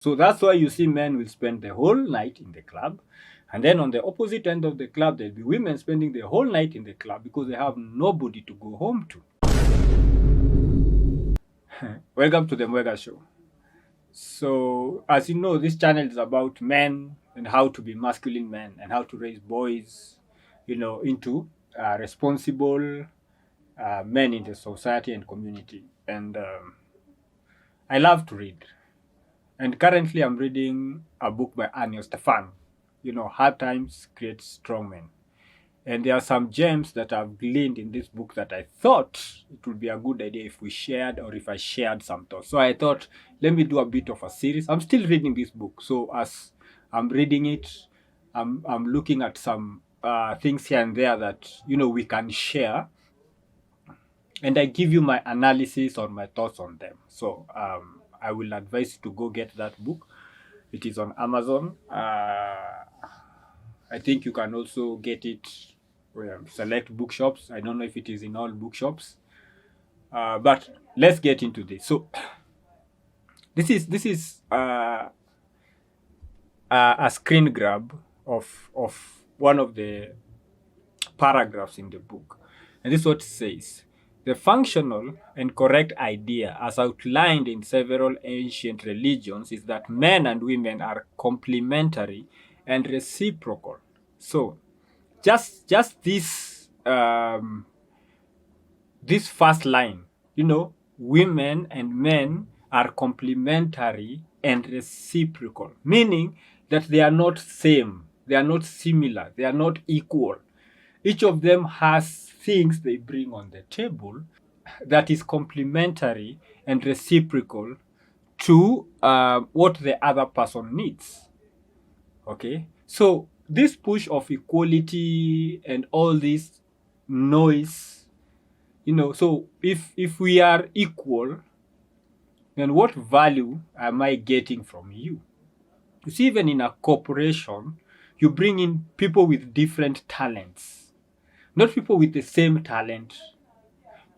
So that's why you see men will spend the whole night in the club. And then on the opposite end of the club, there'll be women spending the whole night in the club because they have nobody to go home to. Welcome to the Mwega Show. So, as you know, this channel is about men and how to be masculine men and how to raise boys, into responsible men in the society and community. And I love to read. And currently, I'm reading a book by Anio Stefan. Hard times create strong men. And there are some gems that I've gleaned in this book that I thought it would be a good idea if we shared or if I shared some thoughts. So I thought, let me do a bit of a series. I'm still reading this book. So as I'm reading it, I'm looking at some things here and there that, we can share. And I give you my analysis or my thoughts on them. So I will advise you to go get that book. It is on Amazon. I think you can also get it select bookshops. I don't know if it is in all bookshops. But let's get into this. So this is a screen grab of one of the paragraphs in the book. And this is what it says. The functional and correct idea, as outlined in several ancient religions, is that men and women are complementary and reciprocal. So, just this this first line, women and men are complementary and reciprocal, meaning that they are not same, they are not similar, they are not equal. Each of them has things they bring on the table that is complementary and reciprocal to what the other person needs. Okay, so this push of equality and all this noise, so if we are equal, then what value am I getting from you? You see, even in a corporation, you bring in people with different talents, not people with the same talent,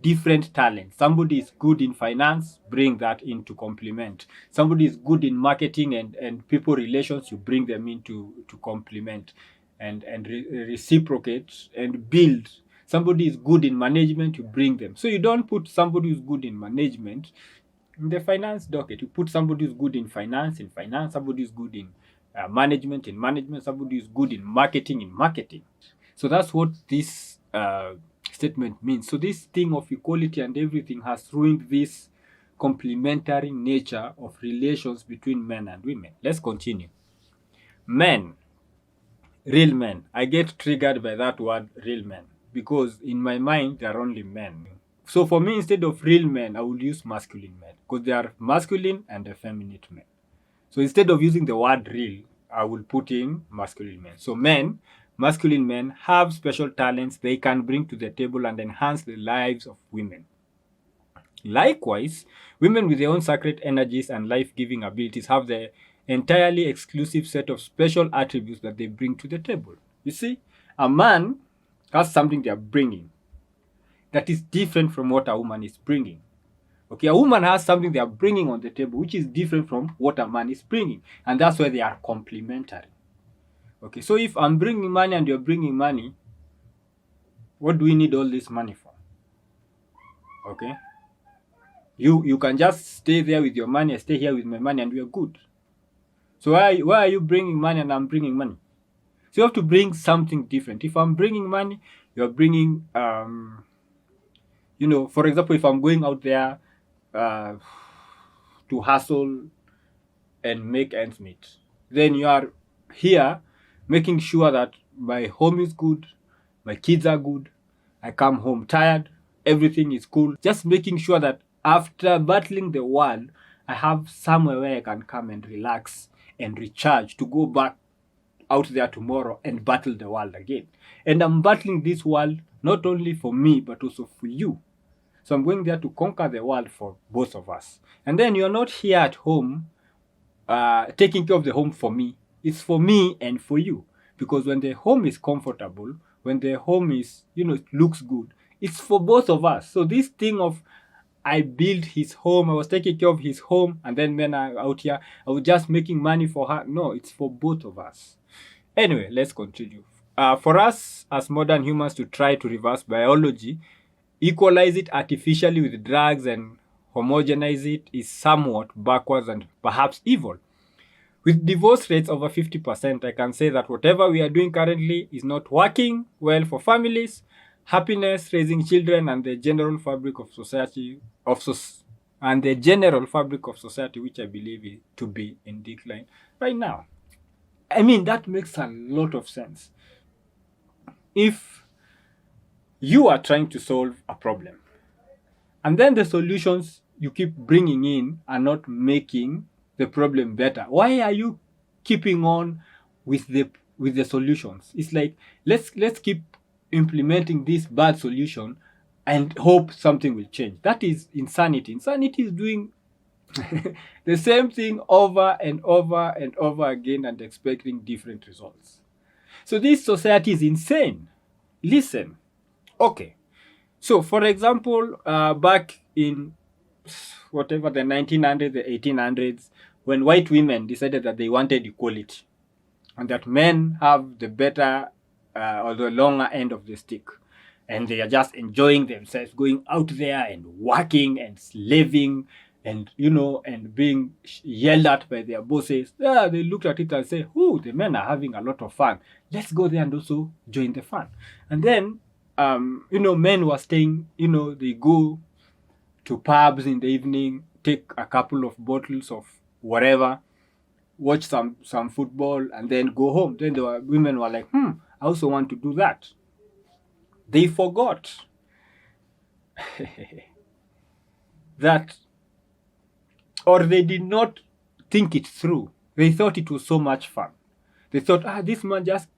different talents. Somebody is good in finance, bring that in to complement. Somebody is good in marketing and people relations, you bring them in to complement and reciprocate and build. Somebody is good in management, you bring them. So you don't put somebody who's good in management in the finance docket. You put somebody who's good in finance, somebody who's good in management, somebody who's good in marketing. So that's what this statement means. So this thing of equality and everything has ruined this complementary nature of relations between men and women. Let's continue. Men, real men. I get triggered by that word, real men, because in my mind, they are only men. So for me, instead of real men, I would use masculine men, because they are masculine and effeminate men. So instead of using the word real, I will put in masculine men. So men, masculine men, have special talents they can bring to the table and enhance the lives of women. Likewise, women with their own sacred energies and life-giving abilities have the entirely exclusive set of special attributes that they bring to the table. You see, a man has something they are bringing that is different from what a woman is bringing. Okay, a woman has something they are bringing on the table which is different from what a man is bringing, and that's why they are complementary. Okay, so if I'm bringing money and you're bringing money, what do we need all this money for? Okay, you can just stay there with your money, I stay here with my money, and we're good. So why are you bringing money and I'm bringing money? So you have to bring something different. If I'm bringing money, you're bringing for example, if I'm going out there to hustle and make ends meet, then you are here making sure that my home is good, my kids are good, I come home tired, everything is cool. Just making sure that after battling the world, I have somewhere where I can come and relax and recharge to go back out there tomorrow and battle the world again. And I'm battling this world not only for me, but also for you. So I'm going there to conquer the world for both of us. And then you're not here at home taking care of the home for me. It's for me and for you. Because when the home is comfortable, when the home is, it looks good, it's for both of us. So this thing of I built his home. I was taking care of his home, and then men are out here. I was just making money for her. No, it's for both of us. Anyway, let's continue. For us as modern humans to try to reverse biology, equalize it artificially with drugs and homogenize it is somewhat backwards and perhaps evil. With divorce rates over 50%, I can say that whatever we are doing currently is not working well for families, happiness, raising children, and the general fabric of society, which I believe is to be in decline right now. I mean, that makes a lot of sense. If you are trying to solve a problem, and then the solutions you keep bringing in are not making the problem better, why are you keeping on with the solutions? It's like, let's keep implementing this bad solution and hope something will change. That is insanity. Insanity is doing the same thing over and over and over again and expecting different results. So this society is insane. Listen. Okay. So, for example, back in whatever the 1900s, the 1800s, when white women decided that they wanted equality and that men have the better or the longer end of the stick, and they are just enjoying themselves, going out there and working and slaving and, and being yelled at by their bosses, they looked at it and said, "Oh, the men are having a lot of fun. Let's go there and also join the fun." And then, men were staying, they go to pubs in the evening, take a couple of bottles of whatever, watch some football, and then go home. Then women were like, I also want to do that. They forgot that, or they did not think it through. They thought it was so much fun. They thought, this man just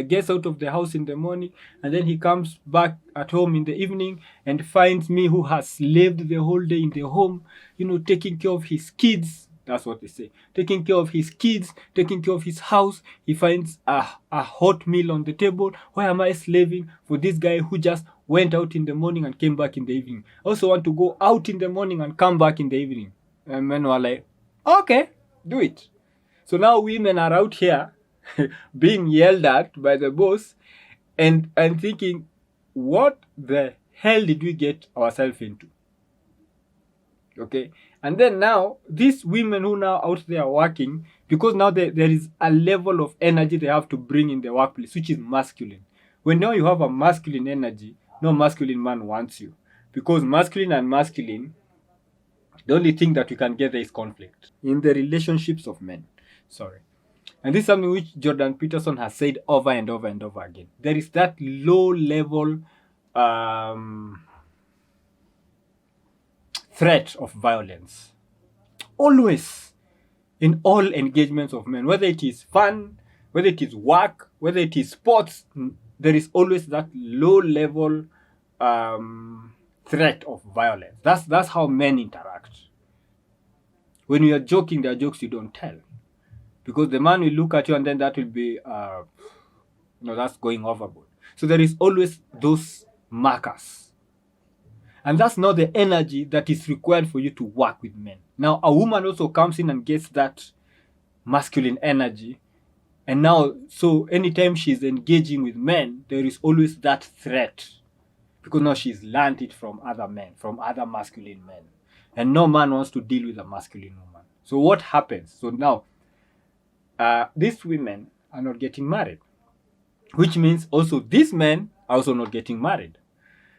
gets out of the house in the morning, and then he comes back at home in the evening and finds me, who has slaved the whole day in the home, taking care of his kids. That's what they say. Taking care of his kids, taking care of his house. He finds a hot meal on the table. Why am I slaving for this guy who just went out in the morning and came back in the evening? I also want to go out in the morning and come back in the evening. And men were like, okay, do it. So now women are out here being yelled at by the boss and thinking, what the hell did we get ourselves into? Okay. And then now, these women who now out there working, because now there is a level of energy they have to bring in the workplace, which is masculine. When now you have a masculine energy, no masculine man wants you. Because masculine and masculine, the only thing that you can get there is conflict in the relationships of men. Sorry. And this is something which Jordan Peterson has said over and over and over again. There is that low level threat of violence. Always in all engagements of men, whether it is fun, whether it is work, whether it is sports, there is always that low level threat of violence. That's how men interact. When you are joking, there are jokes you don't tell. Because the man will look at you and then that will be, that's going overboard. So there is always those markers. And that's not the energy that is required for you to work with men. Now, a woman also comes in and gets that masculine energy. And now, so anytime she's engaging with men, there is always that threat. Because now she's learned it from other men, from other masculine men. And no man wants to deal with a masculine woman. So what happens? So now, these women are not getting married. Which means also these men are also not getting married.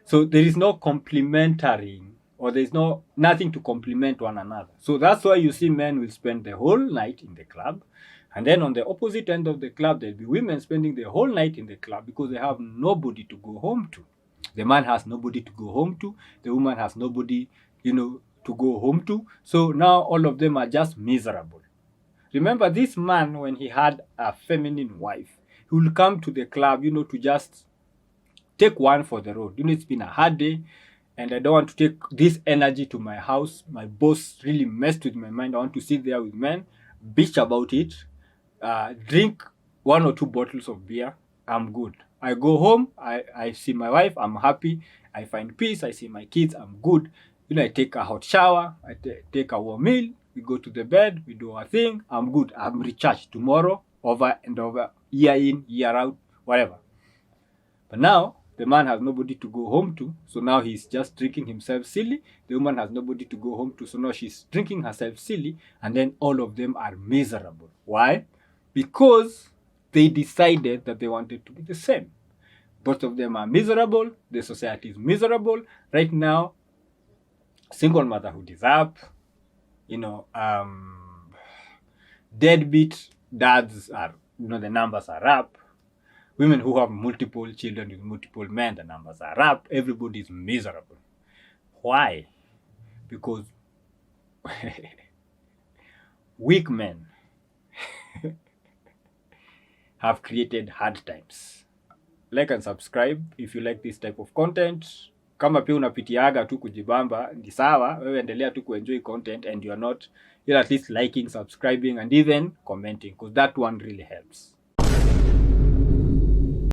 So there is no complementary, or there is nothing to complement one another. So that's why you see men will spend the whole night in the club. And then on the opposite end of the club, there'll be women spending the whole night in the club because they have nobody to go home to. The man has nobody to go home to. The woman has nobody, to go home to. So now all of them are just miserable. Remember, this man, when he had a feminine wife, he will come to the club, to just take one for the road. It's been a hard day and I don't want to take this energy to my house. My boss really messed with my mind. I want to sit there with men, bitch about it, drink 1 or 2 bottles of beer. I'm good. I go home, I see my wife, I'm happy, I find peace, I see my kids, I'm good. You know, I take a hot shower, I take a warm meal, we go to the bed, we do our thing, I'm good, I'm recharged tomorrow, over and over, year in, year out, whatever. But now, the man has nobody to go home to, so now he's just drinking himself silly. The woman has nobody to go home to, so now she's drinking herself silly, and then all of them are miserable. Why? Because they decided that they wanted to be the same. Both of them are miserable, the society is miserable. Right now, single motherhood is up, you know, deadbeat dads are, you know, the numbers are up. Women who have multiple children with multiple men, the numbers are up. Everybody is miserable. Why? Because weak men have created hard times. Like and subscribe if you like this type of content. Kama pia unapitiaga tu kujibamba, ni sawa, wewe endelea tu kuenjoy content, and you're at least liking, subscribing, and even commenting, because that one really helps.